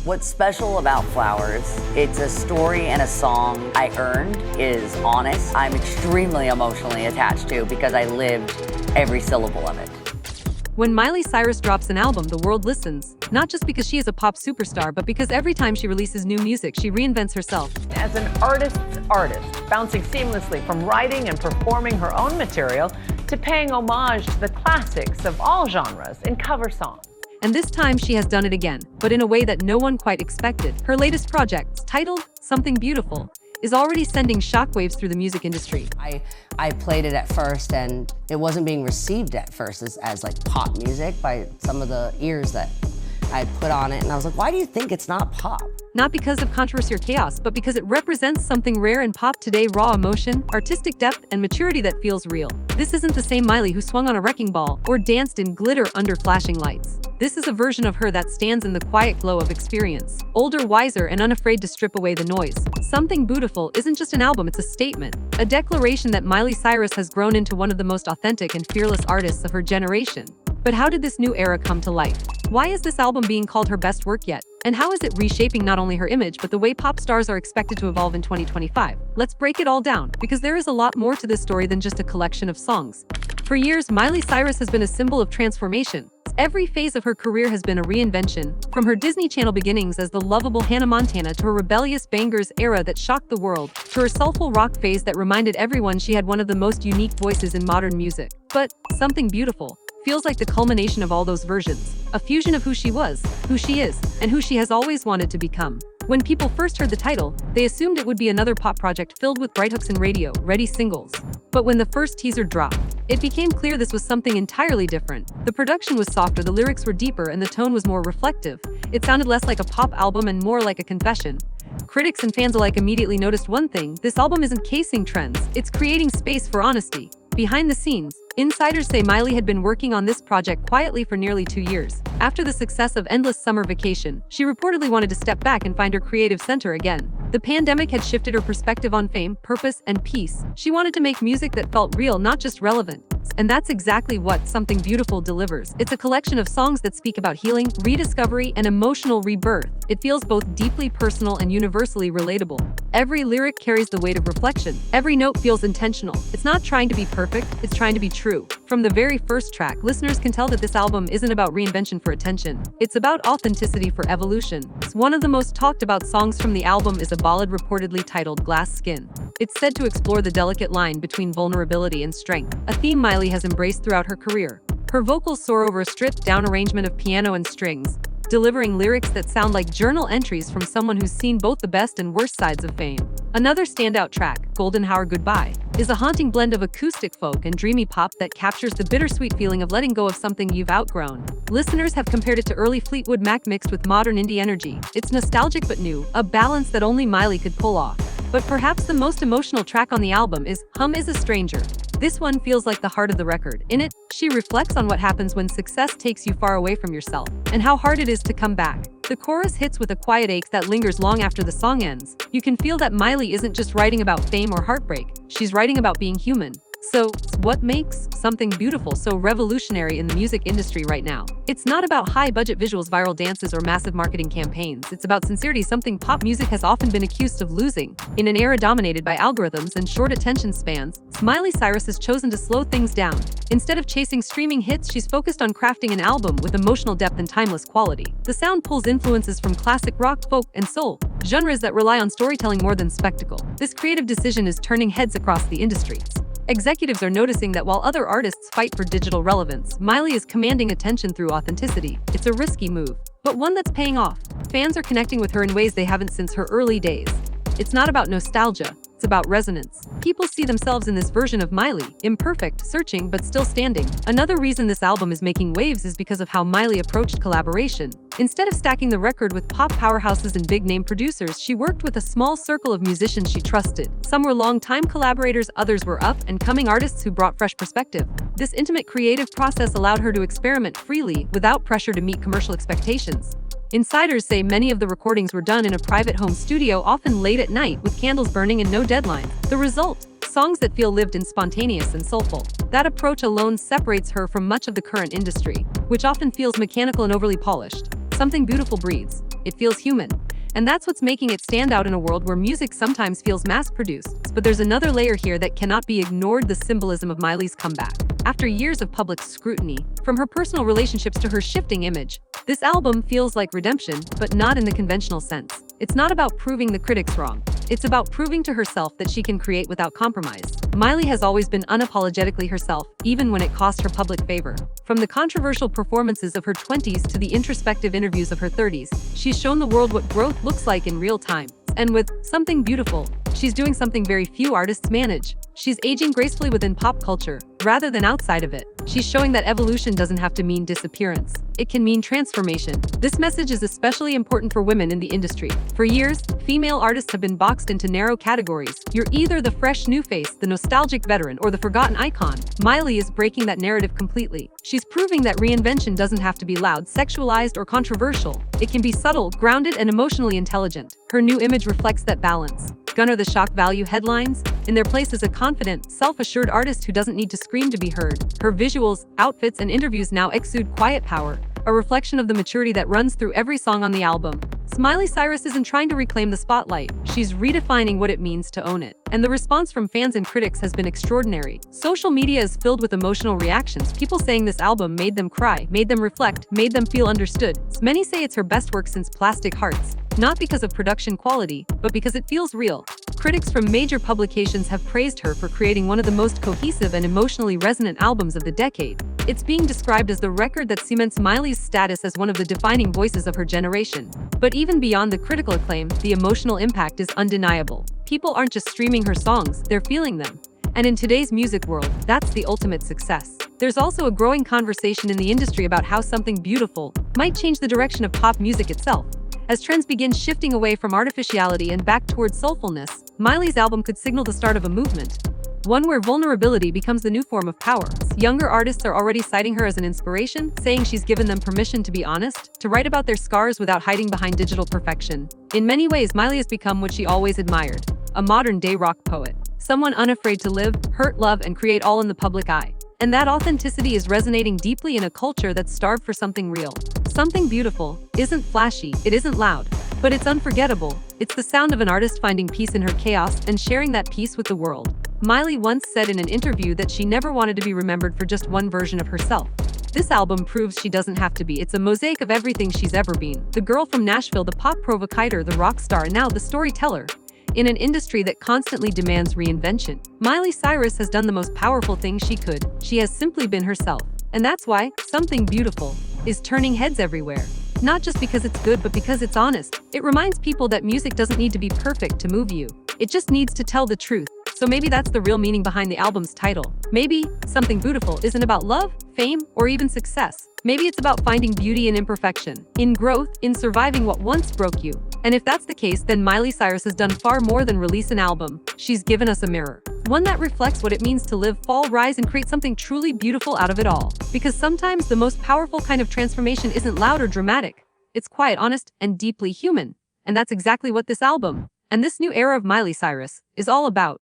What's special about Flowers, it's a story and a song I earned, is honest. I'm extremely emotionally attached to because I lived every syllable of it. When Miley Cyrus drops an album, the world listens, not just because she is a pop superstar, but because every time she releases new music, she reinvents herself. As an artist's artist, bouncing seamlessly from writing and performing her own material to paying homage to the classics of all genres in cover songs. And this time she has done it again, but in a way that no one quite expected. Her latest project, titled Something Beautiful, is already sending shockwaves through the music industry. I played it at first and it wasn't being received at first as like pop music by some of the ears that I put on it, and I was like, why do you think it's not pop? Not because of controversy or chaos, but because it represents something rare in pop today: raw emotion, artistic depth, and maturity that feels real. This isn't the same Miley who swung on a wrecking ball or danced in glitter under flashing lights. This is a version of her that stands in the quiet glow of experience, older, wiser, and unafraid to strip away the noise. Something Beautiful isn't just an album, it's a statement, a declaration that Miley Cyrus has grown into one of the most authentic and fearless artists of her generation. But how did this new era come to life? Why is this album being called her best work yet? And how is it reshaping not only her image, but the way pop stars are expected to evolve in 2025? Let's break it all down, because there is a lot more to this story than just a collection of songs. For years, Miley Cyrus has been a symbol of transformation. Every phase of her career has been a reinvention, from her Disney Channel beginnings as the lovable Hannah Montana to her rebellious bangers era that shocked the world, to her soulful rock phase that reminded everyone she had one of the most unique voices in modern music. But Something Beautiful feels like the culmination of all those versions, a fusion of who she was, who she is, and who she has always wanted to become. When people first heard the title, they assumed it would be another pop project filled with bright hooks and radio-ready singles. But when the first teaser dropped, it became clear this was something entirely different. The production was softer, the lyrics were deeper, and the tone was more reflective. It sounded less like a pop album and more like a confession. Critics and fans alike immediately noticed one thing: this album isn't chasing trends, it's creating space for honesty. Behind the scenes, insiders say Miley had been working on this project quietly for nearly 2 years. After the success of Endless Summer Vacation, she reportedly wanted to step back and find her creative center again. The pandemic had shifted her perspective on fame, purpose, and peace. She wanted to make music that felt real, not just relevant. And that's exactly what Something Beautiful delivers. It's a collection of songs that speak about healing, rediscovery, and emotional rebirth. It feels both deeply personal and universally relatable. Every lyric carries the weight of reflection. Every note feels intentional. It's not trying to be perfect, it's trying to be true. From the very first track, listeners can tell that this album isn't about reinvention for attention. It's about authenticity for evolution. One of the most talked about songs from the album is a ballad reportedly titled Glass Skin. It's said to explore the delicate line between vulnerability and strength, a theme Miley has embraced throughout her career. Her vocals soar over a stripped-down arrangement of piano and strings, delivering lyrics that sound like journal entries from someone who's seen both the best and worst sides of fame. Another standout track, Golden Hour Goodbye, is a haunting blend of acoustic folk and dreamy pop that captures the bittersweet feeling of letting go of something you've outgrown. Listeners have compared it to early Fleetwood Mac mixed with modern indie energy. It's nostalgic but new, a balance that only Miley could pull off. But perhaps the most emotional track on the album is Hum Is a Stranger. This one feels like the heart of the record. In it, she reflects on what happens when success takes you far away from yourself, and how hard it is to come back. The chorus hits with a quiet ache that lingers long after the song ends. You can feel that Miley isn't just writing about fame or heartbreak, she's writing about being human. So, what makes Something Beautiful so revolutionary in the music industry right now? It's not about high-budget visuals, viral dances, or massive marketing campaigns. It's about sincerity, something pop music has often been accused of losing. In an era dominated by algorithms and short attention spans, Miley Cyrus has chosen to slow things down. Instead of chasing streaming hits, she's focused on crafting an album with emotional depth and timeless quality. The sound pulls influences from classic rock, folk, and soul, genres that rely on storytelling more than spectacle. This creative decision is turning heads across the industry. Executives are noticing that while other artists fight for digital relevance, Miley is commanding attention through authenticity. It's a risky move, but one that's paying off. Fans are connecting with her in ways they haven't since her early days. It's not about nostalgia, it's about resonance. People see themselves in this version of Miley, imperfect, searching, but still standing. Another reason this album is making waves is because of how Miley approached collaboration. Instead of stacking the record with pop powerhouses and big-name producers, she worked with a small circle of musicians she trusted. Some were long-time collaborators, others were up-and-coming artists who brought fresh perspective. This intimate creative process allowed her to experiment freely, without pressure to meet commercial expectations. Insiders say many of the recordings were done in a private home studio, often late at night, with candles burning and no deadlines. The result? Songs that feel lived in, spontaneous, and soulful. That approach alone separates her from much of the current industry, which often feels mechanical and overly polished. Something Beautiful breathes. It feels human. And that's what's making it stand out in a world where music sometimes feels mass-produced. But there's another layer here that cannot be ignored: the symbolism of Miley's comeback. After years of public scrutiny, from her personal relationships to her shifting image, this album feels like redemption, but not in the conventional sense. It's not about proving the critics wrong. It's about proving to herself that she can create without compromise. Miley has always been unapologetically herself, even when it cost her public favor. From the controversial performances of her 20s to the introspective interviews of her 30s, she's shown the world what growth looks like in real time. And with Something Beautiful, she's doing something very few artists manage. She's aging gracefully within pop culture, rather than outside of it. She's showing that evolution doesn't have to mean disappearance. It can mean transformation. This message is especially important for women in the industry. For years, female artists have been boxed into narrow categories. You're either the fresh new face, the nostalgic veteran, or the forgotten icon. Miley is breaking that narrative completely. She's proving that reinvention doesn't have to be loud, sexualized, or controversial. It can be subtle, grounded, and emotionally intelligent. Her new image reflects that balance. Gone are the shock value headlines. In their place is a confident, self-assured artist who doesn't need to scream to be heard. Her visuals, outfits, and interviews now exude quiet power, a reflection of the maturity that runs through every song on the album. Miley Cyrus isn't trying to reclaim the spotlight. She's redefining what it means to own it. And the response from fans and critics has been extraordinary. Social media is filled with emotional reactions, people saying this album made them cry, made them reflect, made them feel understood. Many say it's her best work since Plastic Hearts, not because of production quality, but because it feels real. Critics from major publications have praised her for creating one of the most cohesive and emotionally resonant albums of the decade. It's being described as the record that cements Miley's status as one of the defining voices of her generation. But even beyond the critical acclaim, the emotional impact is undeniable. People aren't just streaming her songs, they're feeling them. And in today's music world, that's the ultimate success. There's also a growing conversation in the industry about how Something Beautiful might change the direction of pop music itself. As trends begin shifting away from artificiality and back towards soulfulness, Miley's album could signal the start of a movement. One where vulnerability becomes the new form of power. Younger artists are already citing her as an inspiration, saying she's given them permission to be honest, to write about their scars without hiding behind digital perfection. In many ways, Miley has become what she always admired: a modern-day rock poet. Someone unafraid to live, hurt, love, and create all in the public eye. And that authenticity is resonating deeply in a culture that's starved for something real. Something Beautiful isn't flashy, it isn't loud, but it's unforgettable. It's the sound of an artist finding peace in her chaos and sharing that peace with the world. Miley once said in an interview that she never wanted to be remembered for just one version of herself. This album proves she doesn't have to be. It's a mosaic of everything she's ever been. The girl from Nashville, the pop provocateur, the rock star, and now the storyteller. In an industry that constantly demands reinvention, Miley Cyrus has done the most powerful thing she could. She has simply been herself. And that's why Something Beautiful is turning heads everywhere. Not just because it's good, but because it's honest. It reminds people that music doesn't need to be perfect to move you. It just needs to tell the truth. So maybe that's the real meaning behind the album's title. Maybe Something Beautiful isn't about love, fame, or even success. Maybe it's about finding beauty in imperfection, in growth, in surviving what once broke you. And if that's the case, then Miley Cyrus has done far more than release an album. She's given us a mirror. One that reflects what it means to live, fall, rise, and create something truly beautiful out of it all. Because sometimes the most powerful kind of transformation isn't loud or dramatic. It's quiet, honest, and deeply human. And that's exactly what this album, and this new era of Miley Cyrus, is all about.